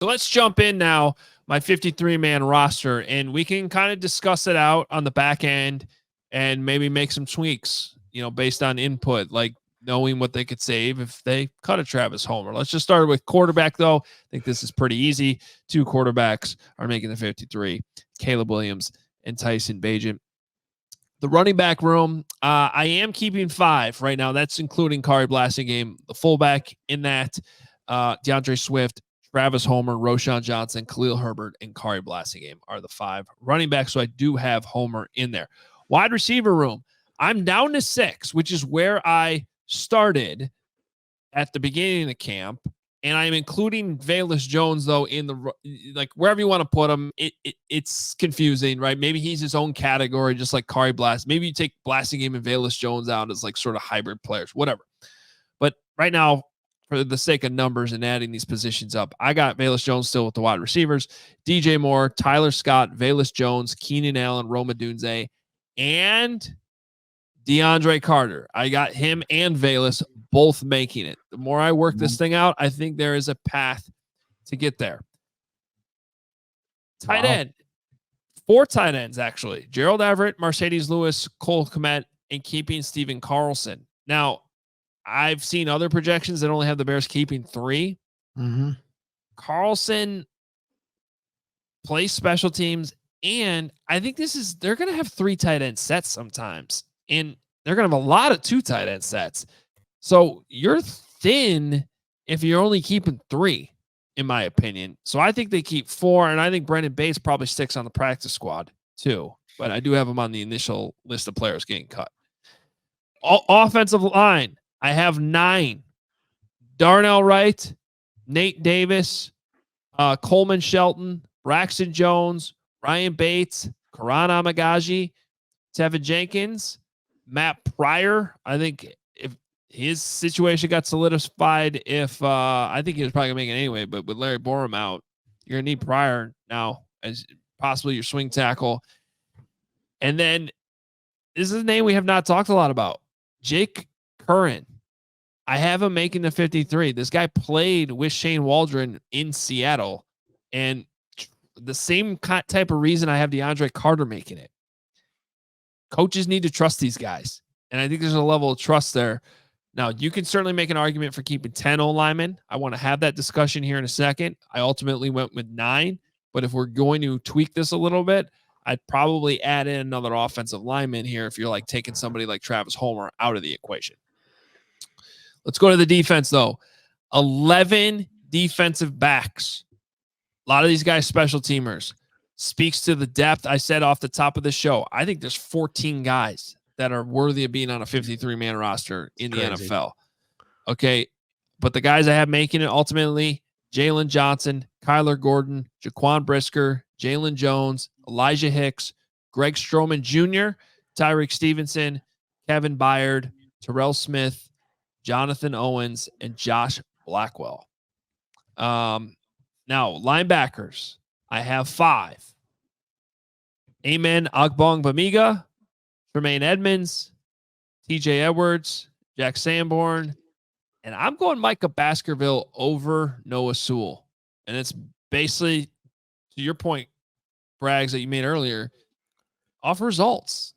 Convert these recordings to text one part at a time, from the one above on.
So let's jump in now, my 53-man roster, and we can kind of discuss it out on the back end and maybe make some tweaks, based on input, like knowing what they could save if they cut a Travis Homer. Let's just start with quarterback, though. I think this is pretty easy. 2 quarterbacks are making the 53, Caleb Williams and Tyson Bagent. The running back room, I am keeping 5 right now. That's including Kari Blasingame, the fullback in that, DeAndre Swift, Travis Homer, Roshan Johnson, Khalil Herbert, and Kari Blasingame are the 5 running backs. So I do have Homer in there. Wide receiver room, I'm down to 6, which is where I started at the beginning of the camp. And I'm including Velus Jones, though, in the, like, wherever you want to put him, it's confusing, right? Maybe he's his own category, just like Kari Blast. Maybe you take Blasingame and Velus Jones out as like sort of hybrid players, whatever. But right now, for the sake of numbers and adding these positions up, I got Velus Jones still with the wide receivers, DJ Moore, Tyler Scott, Velus Jones, Keenan Allen, Roma Dunze, and DeAndre Carter. I got him and Velus both making it. The more I work this thing out, I think there is a path to get there. Tight end. 4 tight ends, actually. Gerald Everett, Mercedes Lewis, Cole Kmet, and keeping Steven Carlson. Now, I've seen other projections that only have the Bears keeping 3. Mm-hmm. Carlson plays special teams, and I think they're going to have 3 tight end sets sometimes, and they're going to have a lot of 2 tight end sets. So you're thin if you're only keeping 3, in my opinion. So I think they keep 4, and I think Brendan Bates probably sticks on the practice squad too. But I do have him on the initial list of players getting cut. Offensive line, I have 9. Darnell Wright, Nate Davis, Coleman Shelton, Braxton Jones, Ryan Bates, Karan Amagaji, Tevin Jenkins, Matt Pryor. I think if his situation got solidified, I think he was probably going to make it anyway, but with Larry Borum out, you're going to need Pryor now as possibly your swing tackle. And then this is a name we have not talked a lot about, Jake Curran. I have him making the 53. This guy played with Shane Waldron in Seattle, and the same type of reason I have DeAndre Carter making it. Coaches need to trust these guys, and I think there's a level of trust there. Now, you can certainly make an argument for keeping 10 O-linemen. I want to have that discussion here in a second. I ultimately went with 9, but if we're going to tweak this a little bit, I'd probably add in another offensive lineman here if you're like taking somebody like Travis Homer out of the equation. Let's go to the defense, though. 11 defensive backs. A lot of these guys special teamers. Speaks to the depth I said off the top of the show. I think there's 14 guys that are worthy of being on a 53-man roster in the NFL. Okay, but the guys I have making it ultimately, Jalen Johnson, Kyler Gordon, Jaquan Brisker, Jalen Jones, Elijah Hicks, Greg Stroman Jr., Tyreek Stevenson, Kevin Byard, Terrell Smith, Jonathan Owens, and Josh Blackwell. Now, linebackers, I have 5. Amen Agbogbamiga, Tremaine Edmonds, TJ Edwards, Jack Sanborn, and I'm going Micah Baskerville over Noah Sewell. And it's basically, to your point, Braggs, that you made earlier, off results,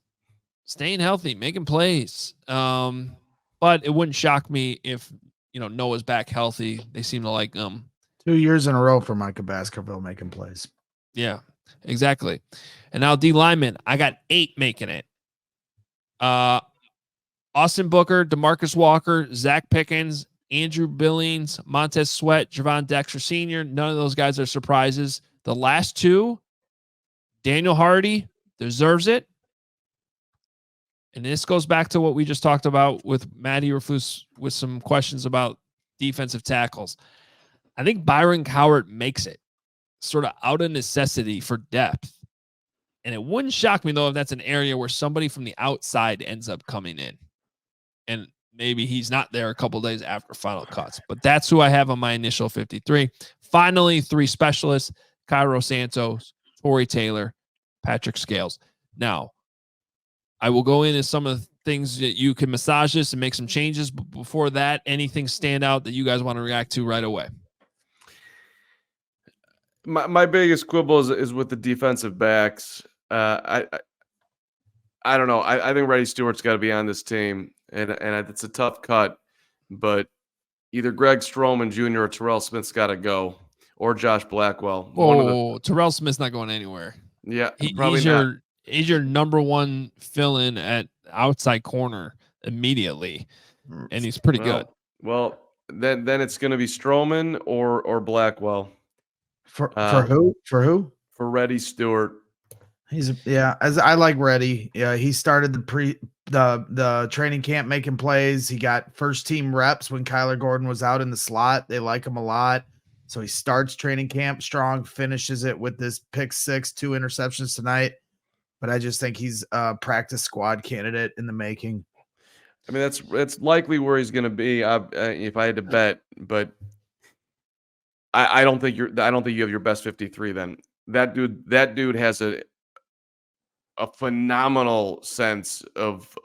staying healthy, making plays. But it wouldn't shock me if, Noah's back healthy. They seem to like 2 years in a row for Micah Baskerville making plays. Yeah, exactly. And now D lineman, I got 8 making it. Austin Booker, DeMarcus Walker, Zach Pickens, Andrew Billings, Montez Sweat, Javon Dexter Sr. None of those guys are surprises. The last 2, Daniel Hardy deserves it. And this goes back to what we just talked about with Matty Eberflus with some questions about defensive tackles. I think Byron Cowart makes it sort of out of necessity for depth. And it wouldn't shock me, though, if that's an area where somebody from the outside ends up coming in. And maybe he's not there a couple days after final cuts. But that's who I have on my initial 53. Finally, 3 specialists, Cairo Santos, Torrey Taylor, Patrick Scales. Now, I will go into some of the things that you can massage this and make some changes. But before that, anything stand out that you guys want to react to right away? My biggest quibble is with the defensive backs. I don't know. I think Reddy Stewart's got to be on this team, and it's a tough cut, but either Greg Stroman Jr. or Terrell Smith's got to go, or Josh Blackwell. Whoa, Terrell Smith's not going anywhere. Yeah, probably he's your number one fill-in at outside corner immediately, and he's pretty good. Well, then it's going to be Stroman or Blackwell. For who? For who? For Reddy Stewart. As I like Reddy. Yeah, he started the training camp making plays. He got first team reps when Kyler Gordon was out in the slot. They like him a lot. So he starts training camp strong, finishes it with this pick 6, 2 interceptions tonight. But I just think he's a practice squad candidate in the making. I mean, that's likely where he's going to be if I had to bet, but I don't think you have your best 53 then. That dude has a phenomenal sense of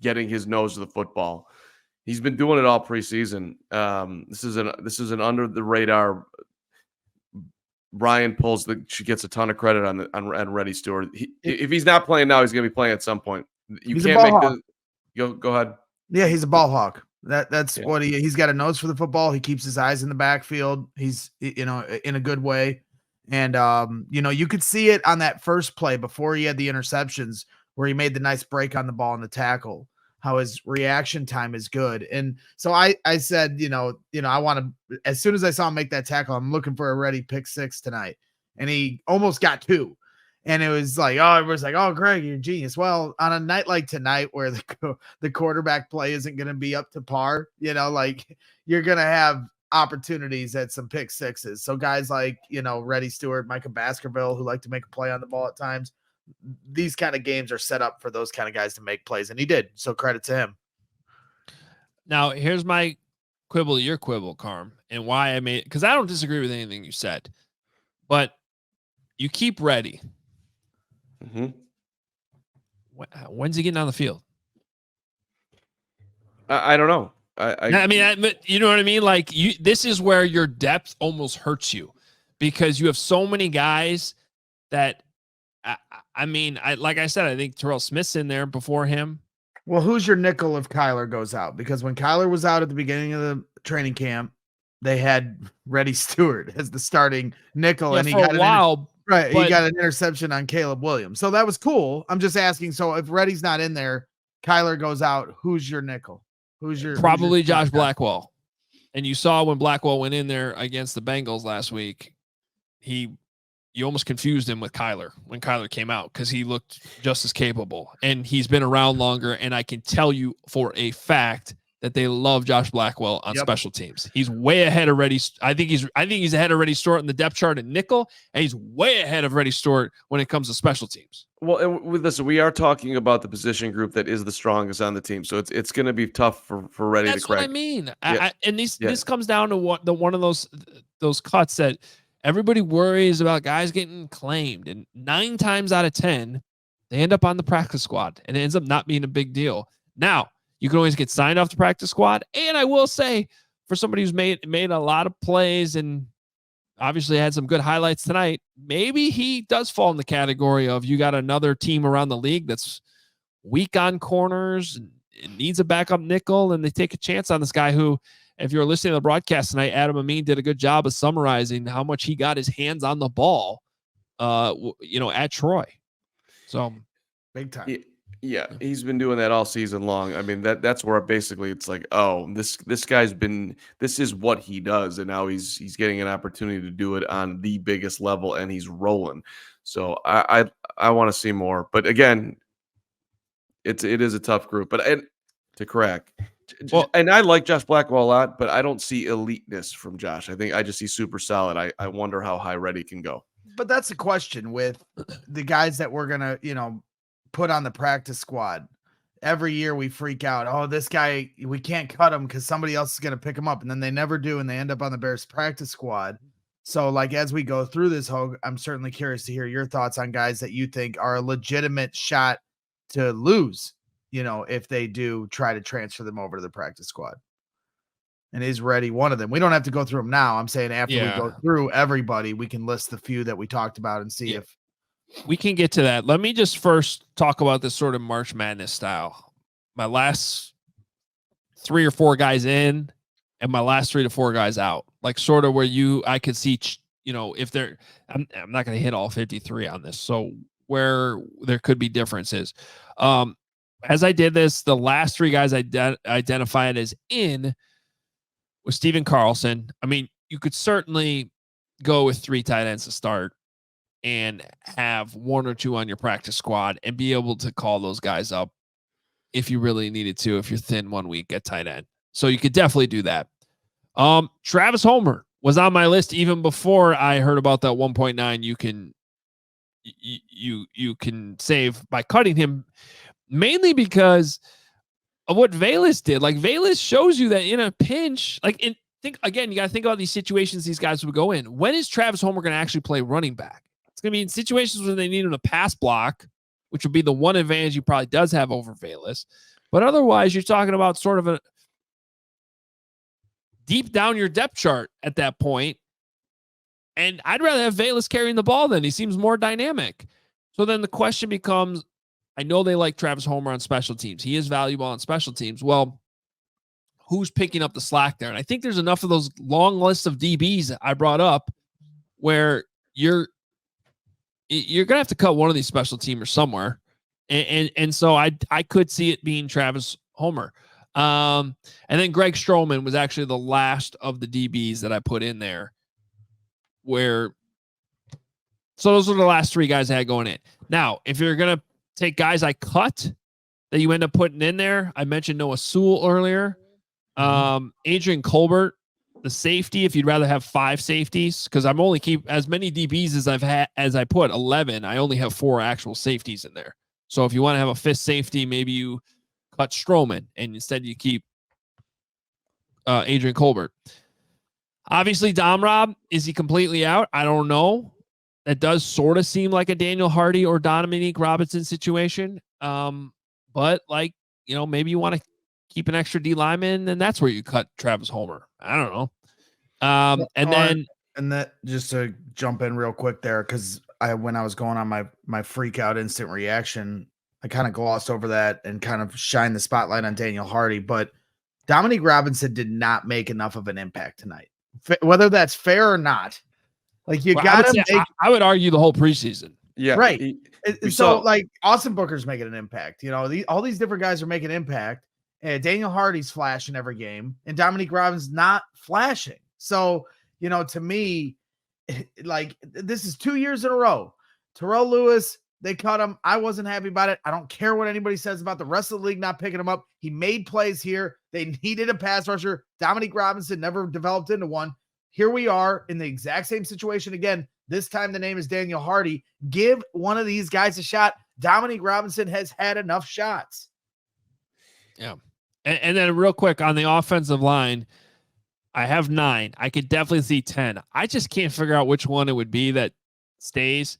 getting his nose to the football. He's been doing it all preseason. This is an under the radar. Brian she gets a ton of credit on Reddy Stewart. If he's not playing now, he's going to be playing at some point. He's can't make the go ahead. Yeah, he's a ball hawk. That's what he's got a nose for the football. He keeps his eyes in the backfield. He's in a good way. And you could see it on that first play before he had the interceptions where he made the nice break on the ball and the tackle, how his reaction time is good. And so I said, I want to, as soon as I saw him make that tackle, I'm looking for a Reddy pick 6 tonight. And he almost got 2. And it was like, everyone's like, oh, Greg, you're a genius. Well, on a night like tonight where the quarterback play isn't going to be up to par, you're going to have opportunities at some pick 6s. So guys like, Reddy Stewart, Micah Baskerville, who like to make a play on the ball at times, these kind of games are set up for those kind of guys to make plays. And he did. So credit to him. Now, here's my quibble, your quibble, Carm, and why I made, because I don't disagree with anything you said, but you keep Reddy. Mm-hmm. When's he getting on the field? I don't know. I mean, you know what I mean? Like this is where your depth almost hurts you because you have so many guys that, like I said, I think Terrell Smith's in there before him. Well, who's your nickel if Kyler goes out? Because when Kyler was out at the beginning of the training camp, they had Reddy Stewart as the starting nickel, and he got a while. Right, he got an interception on Caleb Williams. So that was cool. I'm just asking, so if Reddy's not in there, Kyler goes out, who's your nickel? Probably Josh Blackwell. And you saw when Blackwell went in there against the Bengals last week, you almost confused him with Kyler when Kyler came out because he looked just as capable. And he's been around longer, and I can tell you for a fact that they love Josh Blackwell on special teams. He's way ahead of Reddy. I think he's ahead of Reddy Stewart in the depth chart at nickel, and he's way ahead of Reddy Stewart when it comes to special teams. Well, and with this, we are talking about the position group that is the strongest on the team, so it's going to be tough for Reddy to crack. That's what I mean. Yeah. This comes down to one of those cuts that everybody worries about guys getting claimed, and 9 times out of 10, they end up on the practice squad, and it ends up not being a big deal. Now, you can always get signed off the practice squad. And I will say, for somebody who's made a lot of plays and obviously had some good highlights tonight, maybe he does fall in the category of you got another team around the league that's weak on corners and needs a backup nickel, and they take a chance on this guy who, if you're listening to the broadcast tonight, Adam Amin did a good job of summarizing how much he got his hands on the ball, at Troy. So big time. Yeah, he's been doing that all season long. I mean, that's where basically it's like, this guy's been, this is what he does, and now he's getting an opportunity to do it on the biggest level, and he's rolling. So I want to see more. But again, it is a tough group, to crack. Well, and I like Josh Blackwell a lot, but I don't see eliteness from Josh. I just see super solid. I wonder how high Reddy can go. But that's the question with the guys that we're gonna, put on the practice squad. Every year we freak out. Oh, this guy, we can't cut him because somebody else is going to pick him up. And then they never do. And they end up on the Bears practice squad. So as we go through this, Hoge, I'm certainly curious to hear your thoughts on guys that you think are a legitimate shot to lose, if they do try to transfer them over to the practice squad. and is ready one of them. We don't have to go through them now. I'm saying after we go through everybody, we can list the few that we talked about and see if we can get to that. Let me just first talk about this sort of March Madness style. My last 3 or 4 guys in and my last 3 to 4 guys out, like sort of where I could see, if they're, I'm not going to hit all 53 on this. So where there could be differences. As I did this, the last 3 guys I identified as in was Steven Carlson. I mean, you could certainly go with 3 tight ends to start and have 1 or 2 on your practice squad and be able to call those guys up if you really needed to, if you're thin 1 week at tight end. So you could definitely do that. Travis Homer was on my list even before I heard about that 1.9 you can save by cutting him, mainly because of what Velus did. Like, Velus shows you that in a pinch, you got to think about these situations these guys would go in. When is Travis Homer going to actually play running back? It's going to be in situations where they need him to pass block, which would be the one advantage he probably does have over Velus. But otherwise, you're talking about sort of a deep down your depth chart at that point. And I'd rather have Velus carrying the ball then. He seems more dynamic. So then the question becomes, I know they like Travis Homer on special teams. He is valuable on special teams. Well, who's picking up the slack there? And I think there's enough of those long lists of DBs I brought up where you're going to have to cut one of these special teamers somewhere. And so I could see it being Travis Homer. And then Greg Stroman was actually the last of the DBs that I put in there so those are the last 3 guys I had going in. Now, if you're going to take guys I cut that you end up putting in there, I mentioned Noah Sewell earlier. Adrian Colbert, the safety, if you'd rather have 5 safeties, because I'm only keep as many DBs as I put 11. I only have 4 actual safeties in there. So if you want to have a 5th safety, maybe you cut Stroman and instead you keep Adrian Colbert. Obviously, Rob, is he completely out? I don't know. That does sort of seem like a Daniel Hardy or Dominique Robinson situation. But maybe you want to keep an extra D lineman, and that's where you cut Travis Homer. I don't know. And that, just to jump in real quick there, because when I was going on my freak out instant reaction, I kind of glossed over that and kind of shined the spotlight on Daniel Hardy. But Dominique Robinson did not make enough of an impact tonight, whether that's fair or not. I would argue the whole preseason. Yeah. Right. Austin Booker's making an impact. All these different guys are making an impact. And Daniel Hardy's flashing every game, and Dominique Robinson's not flashing. So, to me, this is 2 years in a row. Terrell Lewis, they cut him. I wasn't happy about it. I don't care what anybody says about the rest of the league not picking him up. He made plays here. They needed a pass rusher. Dominique Robinson never developed into one. Here we are in the exact same situation again. This time the name is Daniel Hardy. Give one of these guys a shot. Dominique Robinson has had enough shots. Yeah. And then real quick on the offensive line, I have 9. I could definitely see 10. I just can't figure out which one it would be that stays.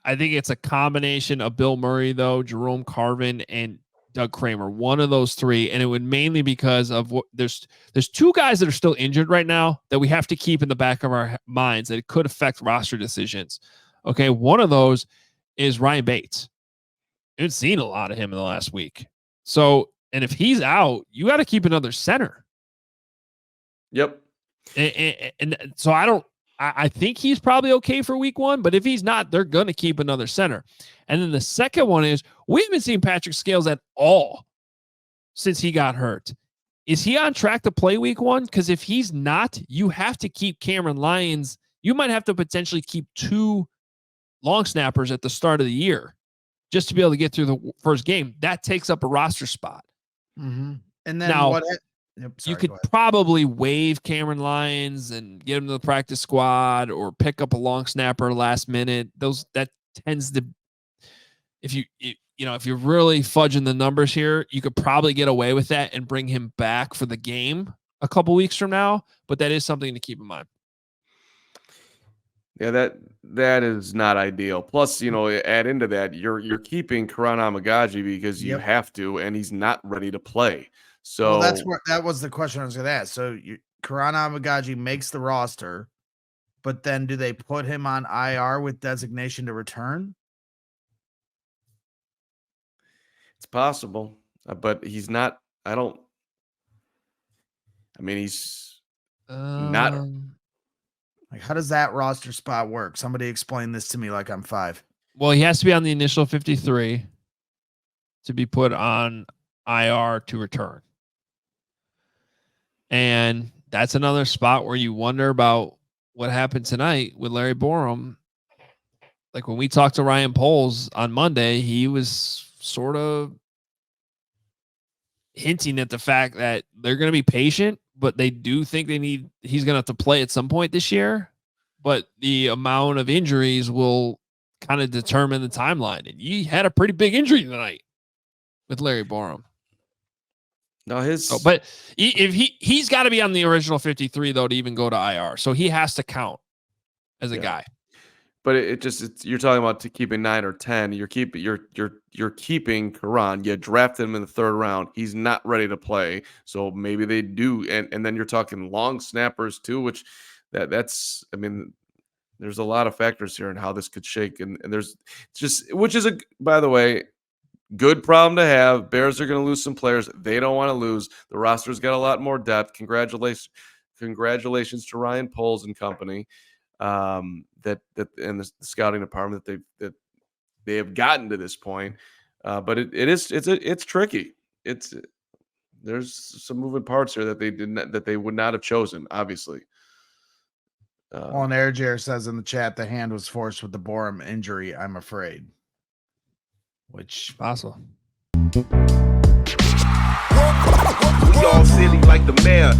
I think it's a combination of Bill Murray, though, Jerome Carvin, and Doug Kramer. One of those 3, and it would mainly because of what there's 2 guys that are still injured right now that we have to keep in the back of our minds that it could affect roster decisions. Okay, one of those is Ryan Bates. I haven't seen a lot of him in the last week. So, and if he's out, you got to keep another center. Yep. And so I think he's probably okay for week 1, but if he's not, they're going to keep another center. And then the second one is we haven't seen Patrick Scales at all since he got hurt. Is he on track to play week 1? Because if he's not, you have to keep Cameron Lyons. You might have to potentially keep 2 long snappers at the start of the year just to be able to get through the first game. That takes up a roster spot. Mm-hmm. And then now, you could probably waive Cameron Lyons and get him to the practice squad or pick up a long snapper last minute. That tends to, if you're really fudging the numbers here, you could probably get away with that and bring him back for the game a couple weeks from now. But that is something to keep in mind. Yeah, that is not ideal. Plus, add into that, you're keeping Karan Amagaji because you have to, and he's not ready to play. So that was the question I was going to ask. So Karan Amagaji makes the roster, but then do they put him on IR with designation to return? It's possible, but he's not. He's not. Like, how does that roster spot work? Somebody explain this to me like I'm 5. Well, he has to be on the initial 53 to be put on IR to return. And that's another spot where you wonder about what happened tonight with Larry Borom. Like when we talked to Ryan Poles on Monday, he was sort of hinting at the fact that they're going to be patient, but they do think he's going to have to play at some point this year. But the amount of injuries will kind of determine the timeline. And he had a pretty big injury tonight with Larry Borom. No, but if he's got to be on the original 53 though to even go to IR, so he has to count as a guy. But you're talking about to keeping 9 or 10. You're keeping Karan. You drafted him in the 3rd round. He's not ready to play, so maybe they do. And then you're talking long snappers too, which that's. I mean, there's a lot of factors here in how this could shake. And there's which is by the way. Good problem to have. Bears are going to lose some players. They don't want to lose. The roster's got a lot more depth. Congratulations to Ryan Poles and company. That and the scouting department that they have gotten to this point. But it's tricky. There's some moving parts here that they would not have chosen. Obviously. Well, and Airjair says in the chat the hand was forced with the Borom injury. I'm afraid. Which possible. We all silly like the mayor.